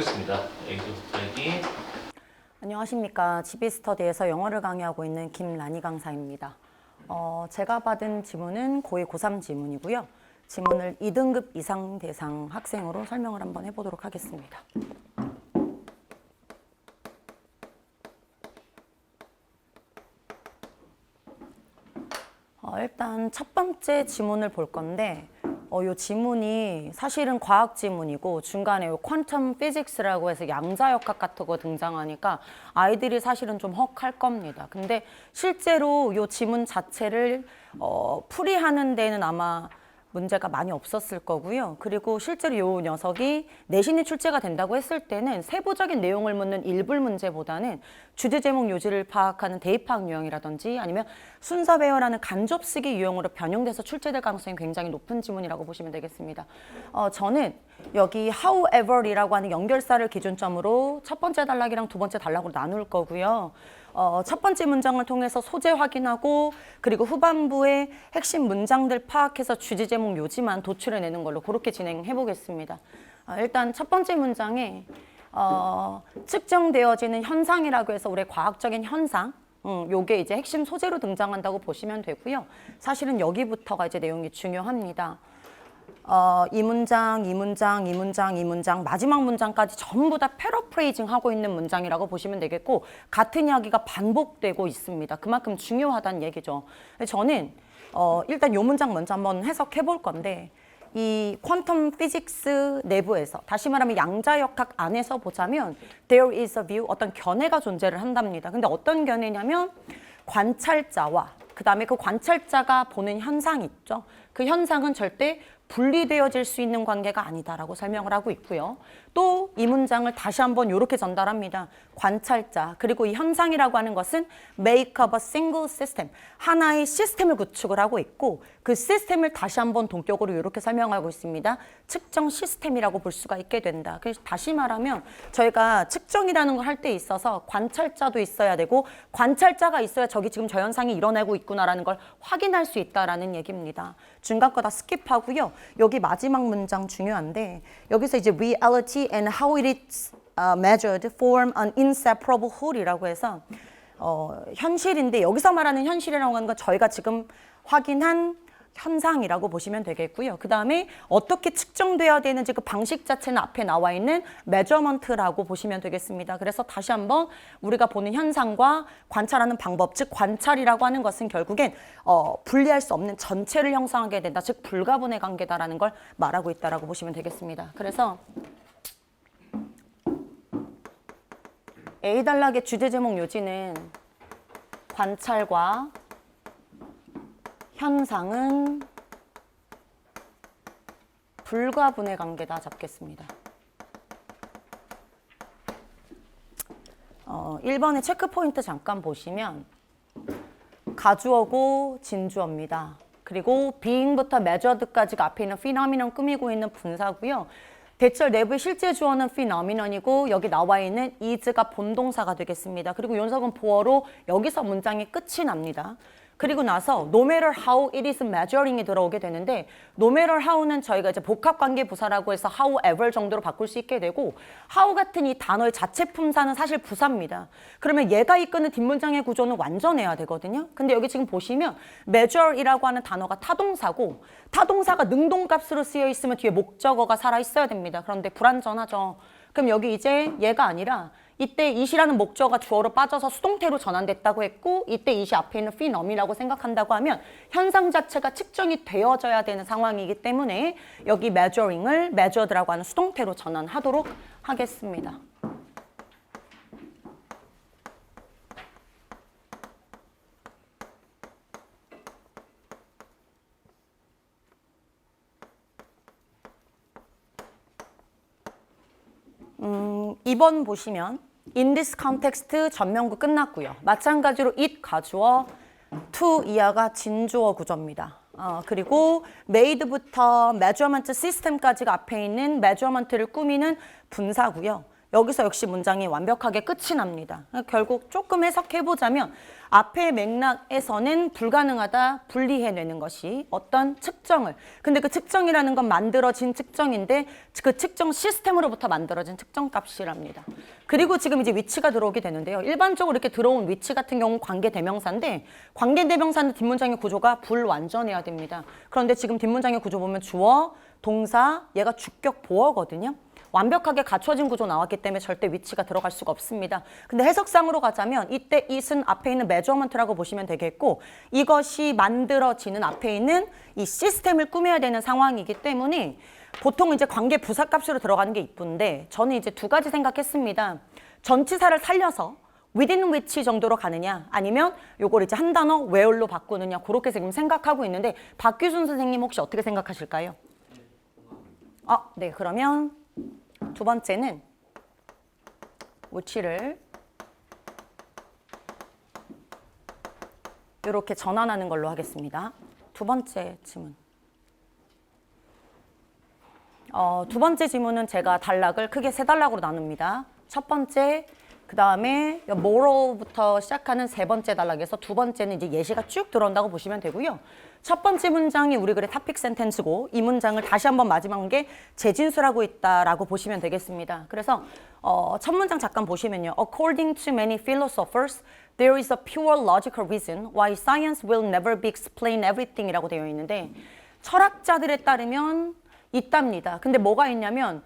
있습니다. 여기 안녕하십니까. GB스터디에서 영어를 강의하고 있는 김란희 강사입니다. 제가 받은 지문은 고2 고3 지문이고요. 지문을 2등급 이상 대상 학생으로 설명을 한번 해보도록 하겠습니다. 일단 첫 번째 지문을 볼 건데 이 지문이 사실은 과학 지문이고 중간에 요 퀀텀 피직스라고 해서 양자역학 같은 거 등장하니까 아이들이 사실은 좀 헉할 겁니다. 근데 실제로 이 지문 자체를 풀이하는 데는 아마 문제가 많이 없었을 거고요. 그리고 실제로 이 녀석이 내신이 출제가 된다고 했을 때는 세부적인 내용을 묻는 일불 문제보다는 주제 제목 요지를 파악하는 대입학 유형이라든지 아니면 순서 배열하는 간접 쓰기 유형으로 변형돼서 출제될 가능성이 굉장히 높은 지문이라고 보시면 되겠습니다. 저는 여기 however이라고 하는 연결사를 기준점으로 첫 번째 단락이랑 두 번째 단락으로 나눌 거고요. 첫 번째 문장을 통해서 소재 확인하고 그리고 후반부에 핵심 문장들 파악해서 주제 제목 요지만 도출해내는 걸로 그렇게 진행해 보겠습니다. 일단 첫 번째 문장에 측정되어지는 현상이라고 해서 우리의 과학적인 현상 요게 이제 핵심 소재로 등장한다고 보시면 되고요. 사실은 여기부터가 이제 내용이 중요합니다. 이 문장, 이 문장, 이 문장, 이 문장, 마지막 문장까지 전부 다 패러프레이징 하고 있는 문장이라고 보시면 되겠고 같은 이야기가 반복되고 있습니다. 그만큼 중요하다는 얘기죠. 저는 일단 이 문장 먼저 한번 해석해 볼 건데 이 퀀텀 피직스 내부에서 다시 말하면 양자역학 안에서 보자면 there is a view, 어떤 견해가 존재를 한답니다. 근데 어떤 견해냐면 관찰자와 그 다음에 그 관찰자가 보는 현상이 있죠. 그 현상은 절대 분리되어질 수 있는 관계가 아니다라고 설명을 하고 있고요. 또 이 문장을 다시 한번 이렇게 전달합니다. 관찰자 그리고 이 현상이라고 하는 것은 make up a single system, 하나의 시스템을 구축을 하고 있고 그 시스템을 다시 한번 동격으로 이렇게 설명하고 있습니다. 측정 시스템이라고 볼 수가 있게 된다. 그래서 다시 말하면 저희가 측정이라는 걸 할 때 있어서 관찰자도 있어야 되고 관찰자가 있어야 저기 지금 저 현상이 일어나고 있구나라는 걸 확인할 수 있다라는 얘기입니다. 중간 거 다 스킵하고요. 여기 마지막 문장 중요한데 여기서 이제 reality and how it is measured form an inseparable whole이라고 해서 현실인데 여기서 말하는 현실이라고 하는 건 저희가 지금 확인한 현상이라고 보시면 되겠고요. 그 다음에 어떻게 측정돼야 되는지 그 방식 자체는 앞에 나와 있는 measurement라고 보시면 되겠습니다. 그래서 다시 한번 우리가 보는 현상과 관찰하는 방법, 즉 관찰이라고 하는 것은 결국엔 분리할 수 없는 전체를 형성하게 된다. 즉 불가분의 관계다라는 걸 말하고 있다라고 보시면 되겠습니다. 그래서 A 단락의 주제 제목 요지는 관찰과 현상은 불가분의 관계다 잡겠습니다. 1번의 체크 포인트 잠깐 보시면 가주어고 진주어입니다. 그리고 being부터 measured까지가 앞에 있는 phenomenon 꾸미고 있는 분사고요. 대절 내부의 실제 주어는 phenomenon이고 여기 나와 있는 is가 본동사가 되겠습니다. 그리고 연속은 보어로 여기서 문장이 끝이 납니다. 그리고 나서 no matter how it is measuring이 들어오게 되는데 no matter how는 저희가 이제 복합관계 부사라고 해서 however 정도로 바꿀 수 있게 되고 how 같은 이 단어의 자체 품사는 사실 부사입니다. 그러면 얘가 이끄는 뒷문장의 구조는 완전해야 되거든요. 근데 여기 지금 보시면 measure이라고 하는 단어가 타동사고 타동사가 능동값으로 쓰여 있으면 뒤에 목적어가 살아 있어야 됩니다. 그런데 불완전하죠. 그럼 여기 이제 얘가 아니라 이때 it이라는 목적어가 주어로 빠져서 수동태로 전환됐다고 했고 이때 it이 앞에 있는 phenomen이라고 생각한다고 하면 현상 자체가 측정이 되어져야 되는 상황이기 때문에 여기 measuring을 measured라고 하는 수동태로 전환하도록 하겠습니다. (2번) 보시면 in this context 전명구 끝났고요. 마찬가지로 it 가주어, to 이하가 진주어 구조입니다. 그리고 made부터 measurement system까지가 앞에 있는 measurement를 꾸미는 분사고요. 여기서 역시 문장이 완벽하게 끝이 납니다. 결국 조금 해석해보자면 앞의 맥락에서는 불가능하다 분리해내는 것이 어떤 측정을, 근데 그 측정이라는 건 만들어진 측정인데 그 측정 시스템으로부터 만들어진 측정값이랍니다. 그리고 지금 이제 위치가 들어오게 되는데요. 일반적으로 이렇게 들어온 위치 같은 경우는 관계대명사인데 관계대명사는 뒷문장의 구조가 불완전해야 됩니다. 그런데 지금 뒷문장의 구조 보면 주어, 동사, 얘가 주격 보어거든요. 완벽하게 갖춰진 구조 나왔기 때문에 절대 위치가 들어갈 수가 없습니다. 근데 해석상으로 가자면 이때 it은 앞에 있는 measurement라고 보시면 되겠고 이것이 만들어지는 앞에 있는 이 시스템을 꾸며야 되는 상황이기 때문에 보통 이제 관계 부사값으로 들어가는 게 이쁜데 저는 이제 두 가지 생각했습니다. 전치사를 살려서 within which 정도로 가느냐 아니면 요걸 이제 한 단어 where로 바꾸느냐 그렇게 지금 생각하고 있는데 박규순 선생님 혹시 어떻게 생각하실까요? 네, 그러면 두 번째는 which를 이렇게 전환하는 걸로 하겠습니다. 두 번째 지문. 두 번째 지문은 제가 단락을 크게 세 단락으로 나눕니다. 첫 번째, 그 다음에 moral부터 시작하는 세 번째 단락에서 두 번째는 이제 예시가 쭉 들어온다고 보시면 되고요. 첫 번째 문장이 우리 글의 토픽 센텐스고 이 문장을 다시 한번 마지막 게 재진술하고 있다라고 보시면 되겠습니다. 그래서 첫 문장 잠깐 보시면요. According to many philosophers, there is a pure logical reason why science will never be explain everything이라고 되어 있는데 철학자들에 따르면 있답니다. 근데 뭐가 있냐면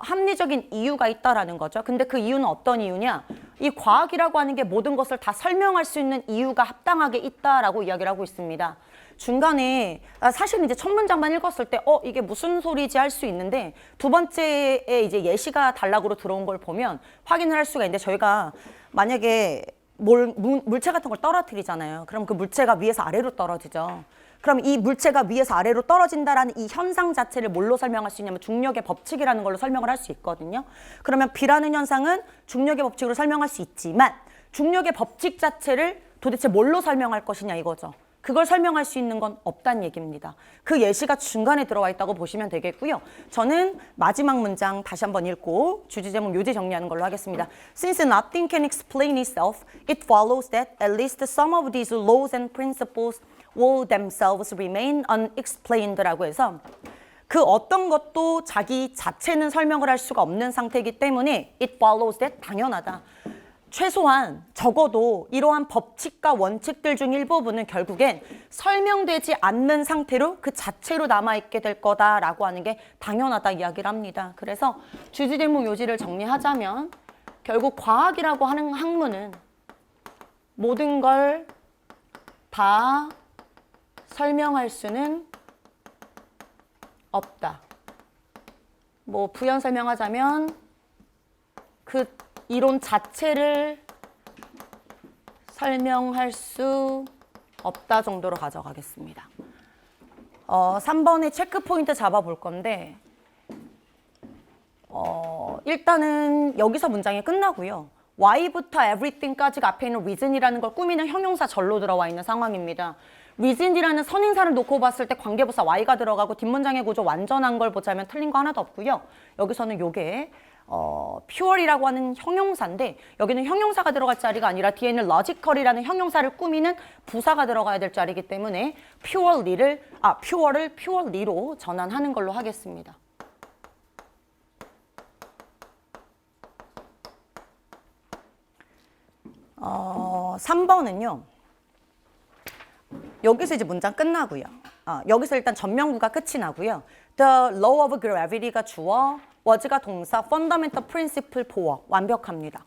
합리적인 이유가 있다라는 거죠. 근데 그 이유는 어떤 이유냐? 이 과학이라고 하는 게 모든 것을 다 설명할 수 있는 이유가 합당하게 있다라고 이야기를 하고 있습니다. 중간에 사실은 이제 첫 문장만 읽었을 때 이게 무슨 소리지 할 수 있는데 두 번째에 이제 예시가 단락으로 들어온 걸 보면 확인을 할 수가 있는데 저희가 만약에 물체 같은 걸 떨어뜨리잖아요. 그럼 그 물체가 위에서 아래로 떨어지죠. 그럼 이 물체가 위에서 아래로 떨어진다라는 이 현상 자체를 뭘로 설명할 수 있냐면 중력의 법칙이라는 걸로 설명을 할 수 있거든요. 그러면 B라는 현상은 중력의 법칙으로 설명할 수 있지만 중력의 법칙 자체를 도대체 뭘로 설명할 것이냐 이거죠. 그걸 설명할 수 있는 건 없다는 얘기입니다. 그 예시가 중간에 들어와 있다고 보시면 되겠고요. 저는 마지막 문장 다시 한번 읽고 주제 제목 요지 정리하는 걸로 하겠습니다. Since nothing can explain itself, it follows that at least some of these laws and principles will themselves remain unexplained라고 해서 그 어떤 것도 자기 자체는 설명을 할 수가 없는 상태이기 때문에 it follows that 당연하다. 최소한 적어도 이러한 법칙과 원칙들 중 일부분은 결국엔 설명되지 않는 상태로 그 자체로 남아있게 될 거다라고 하는 게 당연하다 이야기를 합니다. 그래서 주제 제목 요지를 정리하자면 결국 과학이라고 하는 학문은 모든 걸 다 설명할 수는 없다. 뭐 부연 설명하자면 그 이론 자체를 설명할 수 없다 정도로 가져가겠습니다. 3번의 체크 포인트 잡아볼 건데 일단은 여기서 문장이 끝나고요. why부터 everything까지가 앞에 있는 reason이라는 걸 꾸미는 형용사 절로 들어와 있는 상황입니다. reason이라는 선인사를 놓고 봤을 때 관계부사 y가 들어가고 뒷문장의 구조 완전한 걸 보자면 틀린 거 하나도 없고요. 여기서는 요게 pure이라고 하는 형용사인데 여기는 형용사가 들어갈 자리가 아니라 뒤에 있는 logical이라는 형용사를 꾸미는 부사가 들어가야 될 자리이기 때문에 pure를 purely로 전환하는 걸로 하겠습니다. 3번은요. 여기서 이제 문장 끝나고요. 여기서 일단 전명구가 끝이 나고요. The law of gravity가 주어, was가 동사, fundamental principle 보어. 완벽합니다.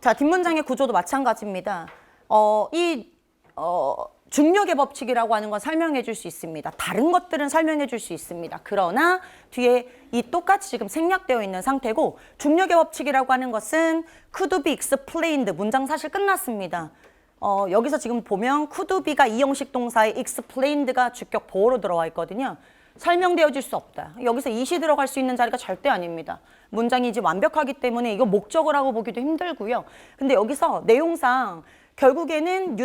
자, 뒷문장의 구조도 마찬가지입니다. 중력의 법칙이라고 하는 건 설명해 줄 수 있습니다. 다른 것들은 설명해 줄 수 있습니다. 그러나 뒤에 이 똑같이 지금 생략되어 있는 상태고 중력의 법칙이라고 하는 것은 could be explained. 문장 사실 끝났습니다. 여기서 지금 보면 could be가 이형식 동사의 explained가 주격 보어로 들어와 있거든요. 설명되어질 수 없다. 여기서 it이 들어갈 수 있는 자리가 절대 아닙니다. 문장이 이제 완벽하기 때문에 이거 목적어라고 보기도 힘들고요. 근데 여기서 내용상 결국에는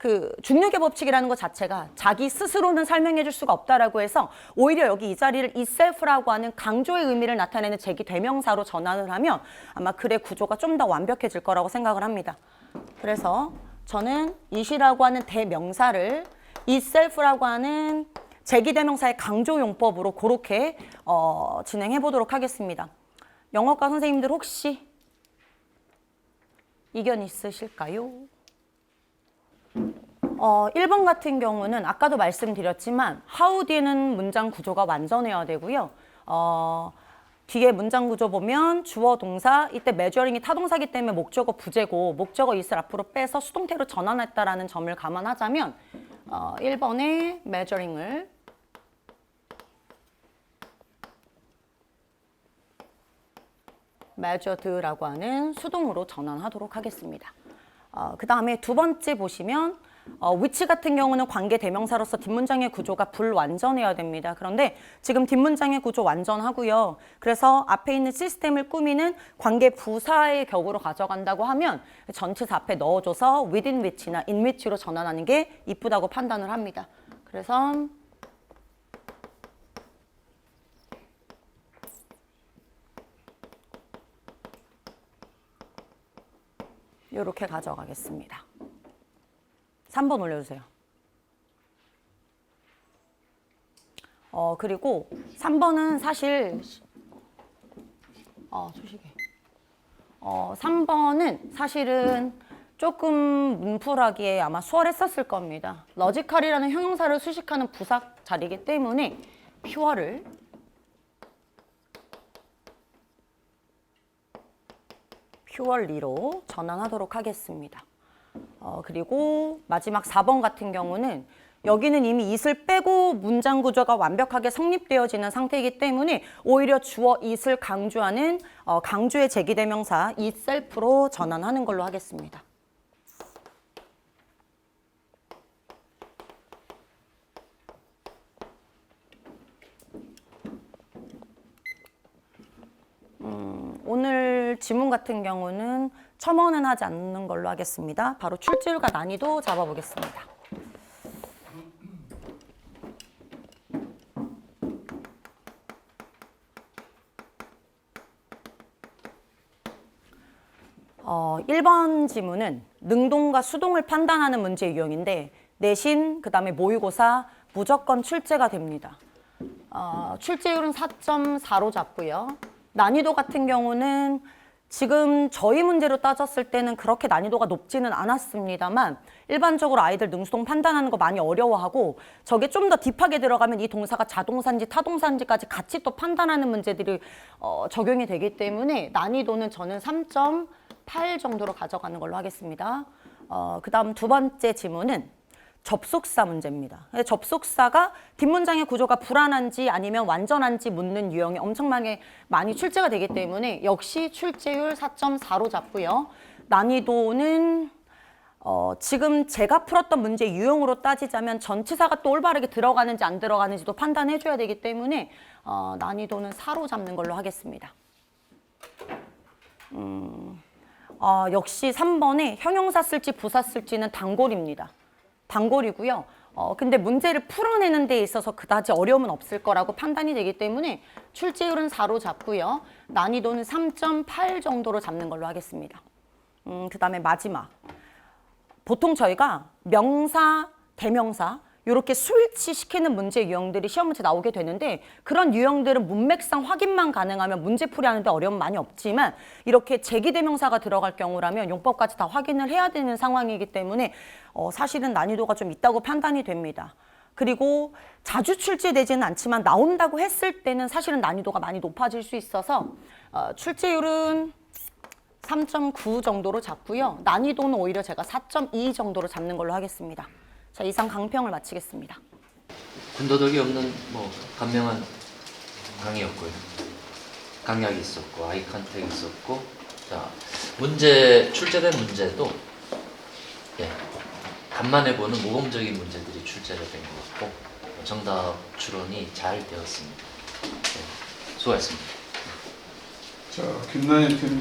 그 중력의 법칙이라는 것 자체가 자기 스스로는 설명해 줄 수가 없다라고 해서 오히려 여기 이 자리를 itself라고 하는 강조의 의미를 나타내는 제기대명사로 전환을 하면 아마 글의 구조가 좀 더 완벽해질 거라고 생각을 합니다. 그래서 저는 it이라고 하는 대명사를 itself라고 하는 제기대명사의 강조용법으로 그렇게 진행해 보도록 하겠습니다. 영어과 선생님들 혹시 이견 있으실까요? 1번 같은 경우는 아까도 말씀드렸지만 how 뒤에는 문장 구조가 완전해야 되고요. 뒤에 문장 구조 보면 주어 동사, 이때 measuring이 타동사기 때문에 목적어 부재고 목적어 is를 앞으로 빼서 수동태로 전환했다라는 점을 감안하자면 1번의 measuring을 measured라고 하는 수동으로 전환하도록 하겠습니다. 그 다음에 두 번째 보시면 which 같은 경우는 관계 대명사로서 뒷문장의 구조가 불완전해야 됩니다. 그런데 지금 뒷문장의 구조 완전하고요. 그래서 앞에 있는 시스템을 꾸미는 관계 부사의 격으로 가져간다고 하면 전치사 앞에 넣어줘서 within which나 in which로 전환하는 게 이쁘다고 판단을 합니다. 그래서 이렇게 가져가겠습니다. 3번 올려주세요. 그리고 3번은 사실 3번은 사실은 조금 문풀하기에 아마 수월했었을 겁니다. 러지컬이라는 형용사를 수식하는 부사 자리이기 때문에 퓨얼리로 전환하도록 하겠습니다. 그리고 마지막 4번 같은 경우는 여기는 이미 it을 빼고 문장 구조가 완벽하게 성립되어지는 상태이기 때문에 오히려 주어 it을 강조하는 강조의 제기대명사 itself로 전환하는 걸로 하겠습니다. 오늘 지문 같은 경우는 첨언은 하지 않는 걸로 하겠습니다. 바로 출제율과 난이도 잡아보겠습니다. 어, 1번 지문은 능동과 수동을 판단하는 문제 유형인데 내신, 그 다음에 모의고사 무조건 출제가 됩니다. 출제율은 4.4로 잡고요. 난이도 같은 경우는 지금 저희 문제로 따졌을 때는 그렇게 난이도가 높지는 않았습니다만 일반적으로 아이들 능수동 판단하는 거 많이 어려워하고 저게 좀 더 딥하게 들어가면 이 동사가 자동사인지 타동사인지까지 같이 또 판단하는 문제들이 적용이 되기 때문에 난이도는 저는 3.8 정도로 가져가는 걸로 하겠습니다. 그 다음 두 번째 지문은 접속사 문제입니다. 접속사가 뒷문장의 구조가 불안한지 아니면 완전한지 묻는 유형이 엄청나게 많이 출제가 되기 때문에 역시 출제율 4.4로 잡고요. 난이도는 지금 제가 풀었던 문제 유형으로 따지자면 전치사가 또 올바르게 들어가는지 안 들어가는지도 판단해 줘야 되기 때문에 난이도는 4로 잡는 걸로 하겠습니다. 역시 3번에 형용사 쓸지 부사 쓸지는 단골입니다. 단골이고요. 근데 문제를 풀어내는 데 있어서 그다지 어려움은 없을 거라고 판단이 되기 때문에 출제율은 4로 잡고요. 난이도는 3.8 정도로 잡는 걸로 하겠습니다. 그 다음에 마지막. 보통 저희가 명사, 대명사 이렇게 수일치시키는 문제 유형들이 시험 문제 나오게 되는데 그런 유형들은 문맥상 확인만 가능하면 문제풀이 하는데 어려움 많이 없지만 이렇게 제기대명사가 들어갈 경우라면 용법까지 다 확인을 해야 되는 상황이기 때문에 사실은 난이도가 좀 있다고 판단이 됩니다. 그리고 자주 출제되지는 않지만 나온다고 했을 때는 사실은 난이도가 많이 높아질 수 있어서 출제율은 3.9 정도로 잡고요. 난이도는 오히려 제가 4.2 정도로 잡는 걸로 하겠습니다. 자, 이상 강평을 마치겠습니다. 군더더기 없는 간명한 강의였고요. 강약이 있었고 아이 컨택이 있었고 자 문제 출제된 문제도 간만에 보는 모범적인 문제들이 출제가 된 것 같고 정답 추론이 잘 되었습니다. 수고하셨습니다. 자, 김나연 팀장.